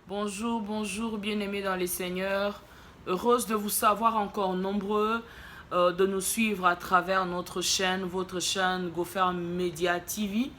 Bonjour, bonjour, bien-aimés dans les Seigneurs. Heureuse de vous savoir encore nombreux, de nous suivre à travers notre chaîne, votre chaîne GoFer Media TV.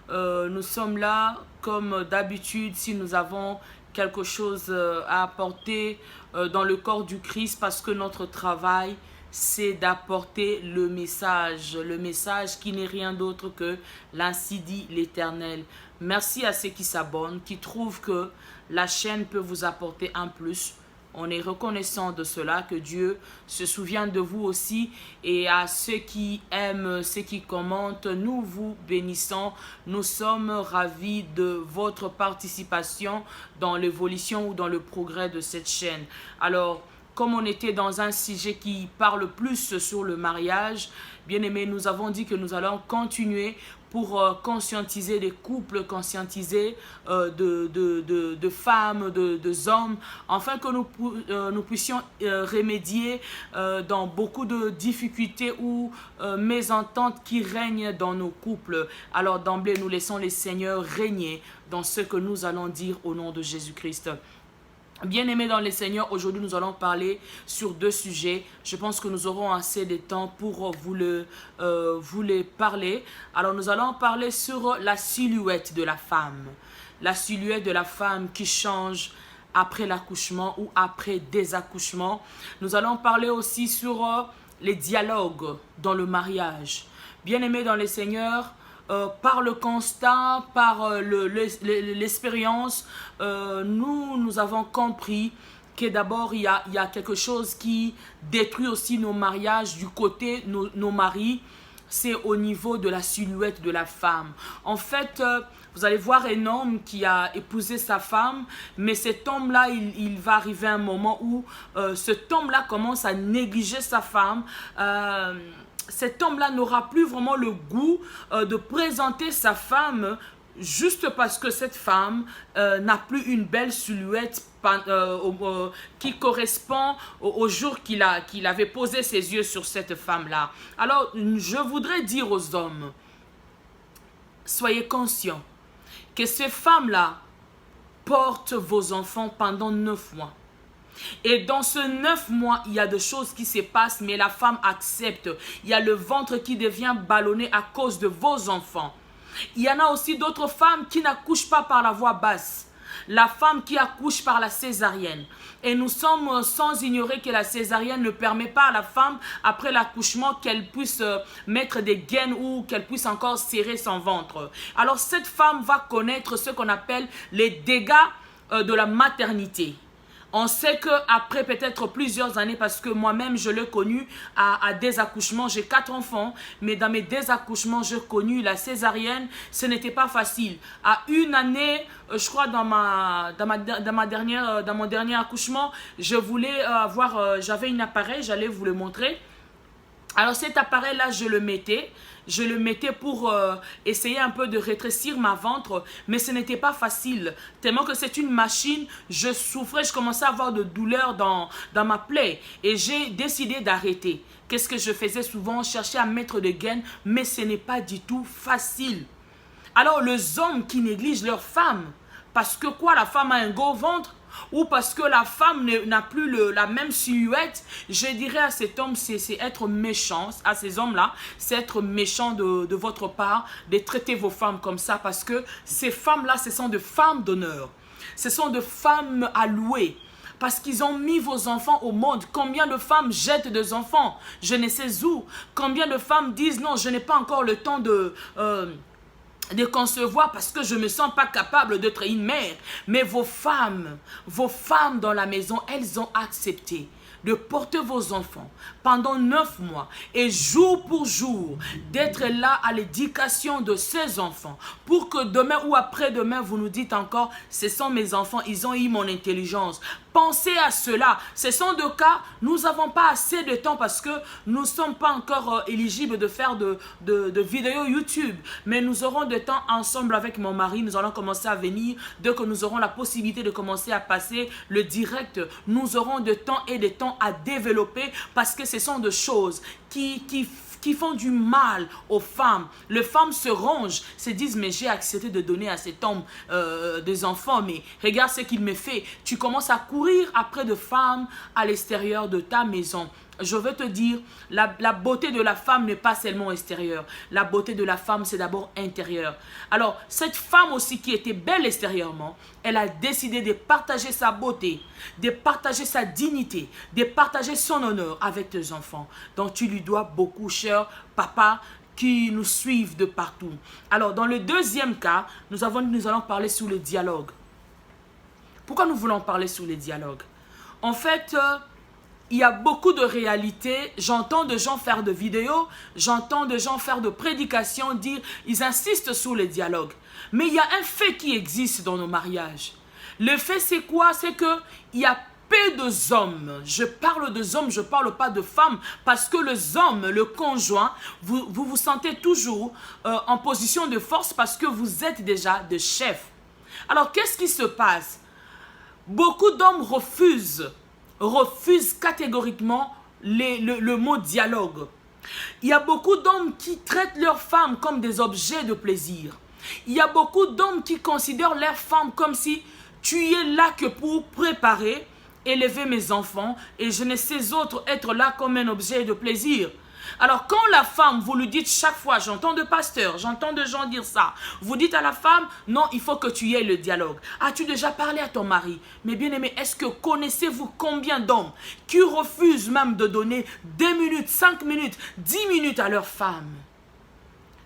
Nous sommes là, comme d'habitude, si nous avons quelque chose à apporter dans le corps du Christ, parce que notre travail, c'est d'apporter le message qui n'est rien d'autre que l'ainsi dit l'Éternel. Merci à ceux qui s'abonnent, qui trouvent que la chaîne peut vous apporter un plus. On est reconnaissant de cela, que Dieu se souvient de vous aussi. Et à ceux qui aiment, ceux qui commentent, nous vous bénissons. Nous sommes ravis de votre participation dans l'évolution ou dans le progrès de cette chaîne. Alors, comme on était dans un sujet qui parle plus sur le mariage, bien aimé, nous avons dit que nous allons continuer pour conscientiser les couples, conscientiser de femmes, de hommes, afin que nous puissions remédier dans beaucoup de difficultés ou mésententes qui règnent dans nos couples. Alors d'emblée, nous laissons les seigneurs régner dans ce que nous allons dire au nom de Jésus-Christ. Bien-aimés dans les Seigneurs, aujourd'hui nous allons parler sur deux sujets. Je pense que nous aurons assez de temps pour vous les parler. Alors nous allons parler sur la silhouette de la femme. La silhouette de la femme qui change après l'accouchement ou après des accouchements. Nous allons parler aussi sur les dialogues dans le mariage. Bien-aimés dans les Seigneurs, par le constat, par l'expérience, nous avons compris que d'abord il y a quelque chose qui détruit aussi nos mariages du côté nos maris, c'est au niveau de la silhouette de la femme. En fait, vous allez voir un homme qui a épousé sa femme, mais cet homme-là, il va arriver un moment où cet homme-là commence à négliger sa femme. Cet homme-là n'aura plus vraiment le goût de présenter sa femme juste parce que cette femme n'a plus une belle silhouette qui correspond au jour qu'il avait posé ses yeux sur cette femme-là. Alors, je voudrais dire aux hommes, soyez conscients que ces femmes-là portent vos enfants pendant 9 mois. Et dans ce 9 mois, il y a des choses qui se passent, mais la femme accepte. Il y a le ventre qui devient ballonné à cause de vos enfants. Il y en a aussi d'autres femmes qui n'accouchent pas par la voie basse. La femme qui accouche par la césarienne. Et nous sommes sans ignorer que la césarienne ne permet pas à la femme, après l'accouchement, qu'elle puisse mettre des gaines ou qu'elle puisse encore serrer son ventre. Alors cette femme va connaître ce qu'on appelle les dégâts de la maternité. On sait qu'après peut-être plusieurs années, parce que moi-même je l'ai connu à des accouchements, j'ai 4 enfants, mais dans mes 2 accouchements, j'ai connu la césarienne, ce n'était pas facile. À une année, je crois dans mon dernier accouchement, je voulais j'avais un appareil, j'allais vous le montrer. Alors cet appareil-là, je le mettais pour essayer un peu de rétrécir ma ventre, mais ce n'était pas facile. Tellement que c'est une machine, je souffrais, je commençais à avoir de douleurs dans ma plaie. Et j'ai décidé d'arrêter. Qu'est-ce que je faisais souvent? Chercher à mettre des gaines, mais ce n'est pas du tout facile. Alors les hommes qui négligent leur femme, parce que quoi, la femme a un gros ventre? Ou parce que la femme n'a plus la même silhouette, je dirais à cet homme, c'est être méchant, à ces hommes-là, c'est être méchant de votre part, de traiter vos femmes comme ça, parce que ces femmes-là, ce sont des femmes d'honneur, ce sont des femmes à louer. Parce qu'ils ont mis vos enfants au monde. Combien de femmes jettent des enfants? Je ne sais où. Combien de femmes disent non, je n'ai pas encore le temps de concevoir parce que je ne me sens pas capable d'être une mère. Mais vos femmes dans la maison, elles ont accepté de porter vos enfants pendant 9 mois et jour pour jour d'être là à l'éducation de ces enfants pour que demain ou après-demain vous nous dites encore ce sont mes enfants, ils ont eu mon intelligence. Pensez à cela. Ce sont des cas, nous n'avons pas assez de temps parce que nous ne sommes pas encore éligibles de faire de vidéos YouTube. Mais nous aurons de temps ensemble avec mon mari. Nous allons commencer à venir. Dès que nous aurons la possibilité de commencer à passer le direct, nous aurons de temps et de temps à développer parce que ce sont des choses qui qui font du mal aux femmes. Les femmes se rongent, se disent, mais j'ai accepté de donner à cet homme des enfants, mais regarde ce qu'il me fait. Tu commences à courir après de femmes à l'extérieur de ta maison. Je veux te dire, la beauté de la femme n'est pas seulement extérieure. La beauté de la femme, c'est d'abord intérieure. Alors, cette femme aussi qui était belle extérieurement, elle a décidé de partager sa beauté, de partager sa dignité, de partager son honneur avec tes enfants. Donc, tu lui dois beaucoup, cher papa, qui nous suivent de partout. Alors, dans le deuxième cas, nous allons parler sur le dialogue. Pourquoi nous voulons parler sur le dialogue? En fait, il y a beaucoup de réalités. J'entends de gens faire de vidéos, j'entends de gens faire de prédications, dire, ils insistent sur le dialogue. Mais il y a un fait qui existe dans nos mariages. Le fait, c'est quoi? C'est qu'il y a peu de hommes. Je parle de hommes, je ne parle pas de femmes, parce que les hommes, le conjoint, vous sentez toujours en position de force parce que vous êtes déjà des chefs. Alors, qu'est-ce qui se passe? Beaucoup d'hommes refusent catégoriquement le mot dialogue. Il y a beaucoup d'hommes qui traitent leurs femmes comme des objets de plaisir. Il y a beaucoup d'hommes qui considèrent leurs femmes comme si tu es là que pour préparer, élever mes enfants et je ne sais autre être là comme un objet de plaisir. Alors quand la femme, vous lui dites chaque fois, j'entends de pasteurs, j'entends de gens dire ça, vous dites à la femme, non, il faut que tu aies le dialogue. As-tu déjà parlé à ton mari? Mais bien aimé, est-ce que connaissez-vous combien d'hommes qui refusent même de donner 2 minutes, 5 minutes, 10 minutes à leur femme?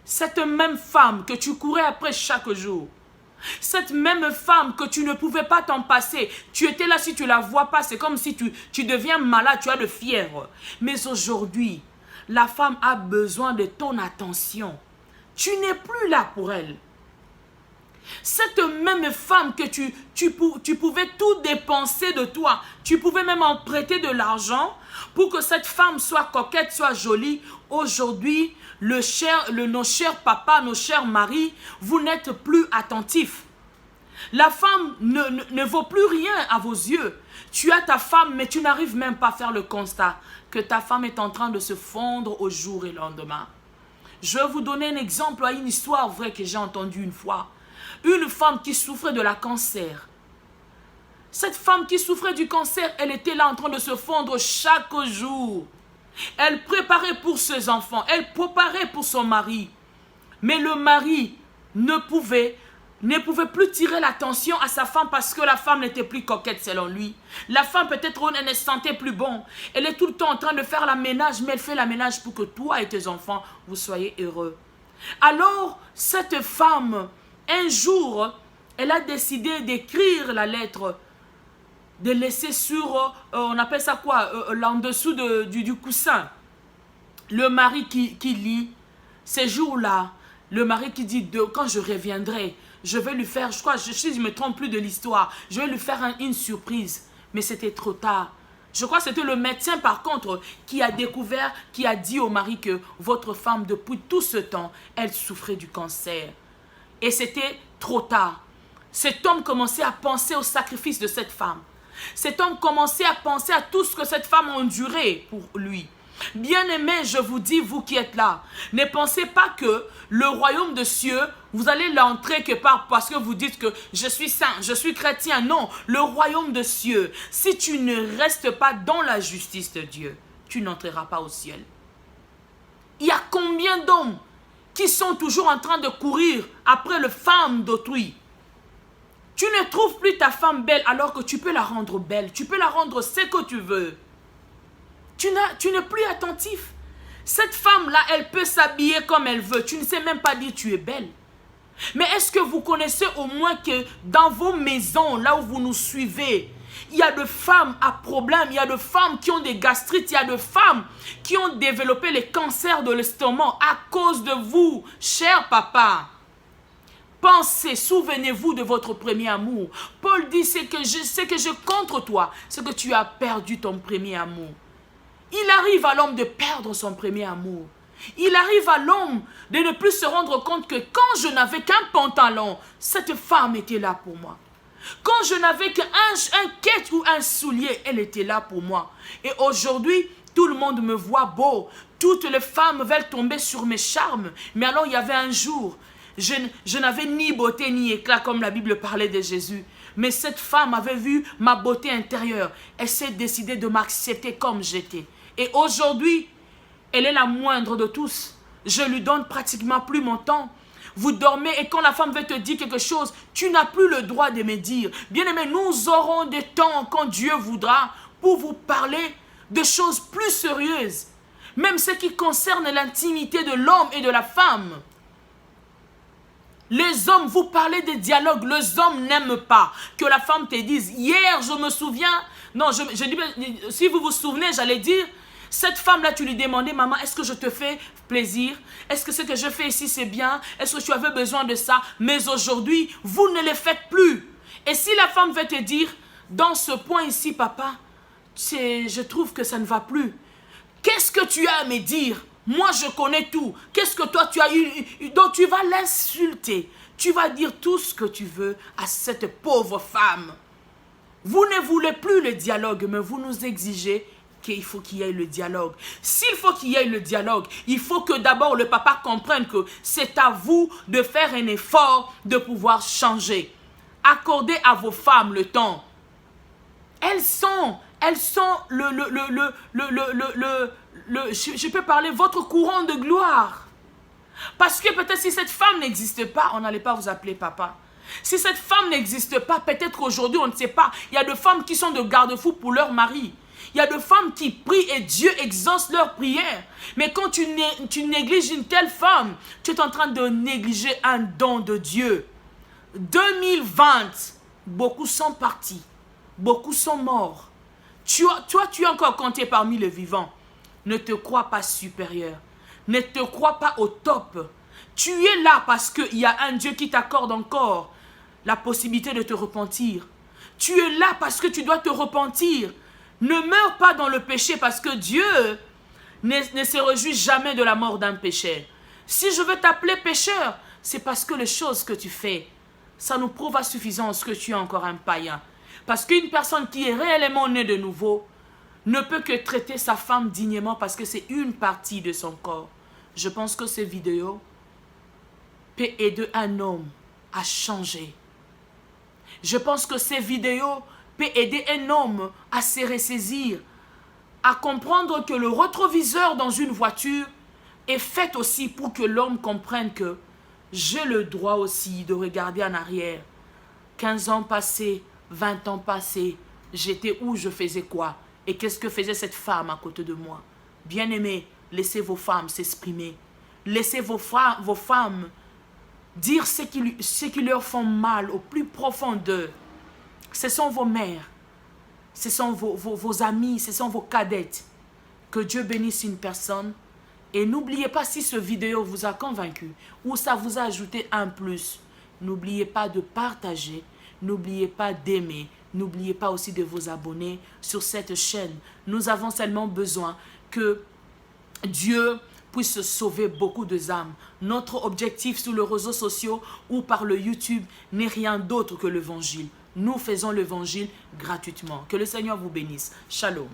Cette même femme que tu courais après chaque jour, cette même femme que tu ne pouvais pas t'en passer, tu étais là, si tu ne la vois pas, c'est comme si tu deviens malade, tu as de fièvre. Mais aujourd'hui, la femme a besoin de ton attention. Tu n'es plus là pour elle. Cette même femme que tu pouvais tout dépenser de toi, tu pouvais même en prêter de l'argent pour que cette femme soit coquette, soit jolie. Aujourd'hui, nos chers papas, nos chers maris, vous n'êtes plus attentifs. La femme ne vaut plus rien à vos yeux. Tu as ta femme, mais tu n'arrives même pas à faire le constat que ta femme est en train de se fondre au jour et lendemain. Je vais vous donner un exemple, une histoire vraie que j'ai entendue une fois. Une femme qui souffrait de la cancer. Cette femme qui souffrait du cancer, elle était là en train de se fondre chaque jour. Elle préparait pour ses enfants, elle préparait pour son mari. Mais le mari ne pouvait plus tirer l'attention à sa femme parce que la femme n'était plus coquette selon lui. La femme peut-être elle ne se sentait plus bon. Elle est tout le temps en train de faire la ménage, mais elle fait la ménage pour que toi et tes enfants, vous soyez heureux. Alors, cette femme, un jour, elle a décidé d'écrire la lettre, de laisser sur, on appelle ça quoi, là en dessous du coussin. Le mari qui lit, ces jours-là, le mari qui dit, quand je reviendrai, je vais lui faire, je crois, je ne me trompe plus de l'histoire, je vais lui faire une surprise. Mais c'était trop tard. Je crois que c'était le médecin par contre qui a découvert, qui a dit au mari que votre femme depuis tout ce temps, elle souffrait du cancer. Et c'était trop tard. Cet homme commençait à penser au sacrifice de cette femme. Cet homme commençait à penser à tout ce que cette femme a enduré pour lui. Bien-aimés, je vous dis, vous qui êtes là, ne pensez pas que le royaume de cieux, vous allez l'entrer quelque part parce que vous dites que je suis saint, je suis chrétien. Non, le royaume de cieux, si tu ne restes pas dans la justice de Dieu, tu n'entreras pas au ciel. Il y a combien d'hommes qui sont toujours en train de courir après les femmes d'autrui? Tu ne trouves plus ta femme belle alors que tu peux la rendre belle. Tu peux la rendre ce que tu veux. Tu n'es plus attentif. Cette femme-là, elle peut s'habiller comme elle veut. Tu ne sais même pas dire tu es belle. Mais est-ce que vous connaissez au moins que dans vos maisons, là où vous nous suivez, il y a de femmes à problème, il y a de femmes qui ont des gastrites, il y a de femmes qui ont développé les cancers de l'estomac à cause de vous, cher papa. Pensez, souvenez-vous de votre premier amour. Paul dit, ce que je contre toi, c'est que tu as perdu ton premier amour. Il arrive à l'homme de perdre son premier amour. Il arrive à l'homme de ne plus se rendre compte que quand je n'avais qu'un pantalon, cette femme était là pour moi. Quand je n'avais qu'un quête ou un soulier, elle était là pour moi. Et aujourd'hui, tout le monde me voit beau. toutes les femmes veulent tomber sur mes charmes. Mais alors il y avait un jour, je n'avais ni beauté ni éclat comme la Bible parlait de Jésus. Mais cette femme avait vu ma beauté intérieure. Elle s'est décidée de m'accepter comme j'étais. Et aujourd'hui, elle est la moindre de tous. Je lui donne pratiquement plus mon temps. Vous dormez et quand la femme veut te dire quelque chose, tu n'as plus le droit de me dire. Bien-aimés, nous aurons des temps quand Dieu voudra pour vous parler de choses plus sérieuses. Même ce qui concerne l'intimité de l'homme et de la femme. Les hommes, vous parlez de dialogue, les hommes n'aiment pas que la femme te dise, hier je me souviens, non, je dis, si vous vous souvenez, j'allais dire, cette femme-là, tu lui demandais, maman, est-ce que je te fais plaisir? Est-ce que ce que je fais ici, c'est bien? Est-ce que tu avais besoin de ça? Mais aujourd'hui, vous ne le faites plus. Et si la femme veut te dire, dans ce point ici, papa, je trouve que ça ne va plus. Qu'est-ce que tu as à me dire? Moi, je connais tout. Qu'est-ce que toi, tu as eu? Donc, tu vas l'insulter. Tu vas dire tout ce que tu veux à cette pauvre femme. Vous ne voulez plus le dialogue, mais vous nous exigez qu'il faut qu'il y ait le dialogue. S'il faut qu'il y ait le dialogue, il faut que d'abord le papa comprenne que c'est à vous de faire un effort de pouvoir changer. Accordez à vos femmes le temps. Elles sont je peux parler, votre courant de gloire. Parce que peut-être si cette femme n'existe pas, on n'allait pas vous appeler papa. Si cette femme n'existe pas, peut-être aujourd'hui, on ne sait pas. Il y a des femmes qui sont de garde-fous pour leur mari. Il y a des femmes qui prient et Dieu exauce leurs prières. Mais quand tu négliges une telle femme, tu es en train de négliger un don de Dieu. 2020, beaucoup sont partis. Beaucoup sont morts. Toi, tu es encore compté parmi les vivants. Ne te crois pas supérieur. Ne te crois pas au top. Tu es là parce qu'il y a un Dieu qui t'accorde encore la possibilité de te repentir. Tu es là parce que tu dois te repentir. Ne meurs pas dans le péché parce que Dieu ne se réjouit jamais de la mort d'un pécheur. Si je veux t'appeler pécheur, c'est parce que les choses que tu fais, ça nous prouve à suffisance que tu es encore un païen. Parce qu'une personne qui est réellement née de nouveau ne peut que traiter sa femme dignement parce que c'est une partie de son corps. Je pense que ces vidéos peut aider un homme à changer. Je pense que ces vidéos peut aider un homme à se ressaisir, à comprendre que le rétroviseur dans une voiture est fait aussi pour que l'homme comprenne que j'ai le droit aussi de regarder en arrière. 15 ans passés, 20 ans passés, j'étais où, je faisais quoi? Et qu'est-ce que faisait cette femme à côté de moi? Bien-aimés, laissez vos femmes s'exprimer. Laissez vos femmes dire ce qui leur font mal au plus profond d'eux. Ce sont vos mères, ce sont vos amis, ce sont vos cadettes. Que Dieu bénisse une personne. Et n'oubliez pas, si ce vidéo vous a convaincu ou ça vous a ajouté un plus, n'oubliez pas de partager, n'oubliez pas d'aimer, n'oubliez pas aussi de vous abonner sur cette chaîne. Nous avons seulement besoin que Dieu puisse sauver beaucoup d'âmes. Notre objectif sur les réseaux sociaux ou par le YouTube n'est rien d'autre que l'évangile. Nous faisons l'évangile gratuitement. Que le Seigneur vous bénisse. Shalom.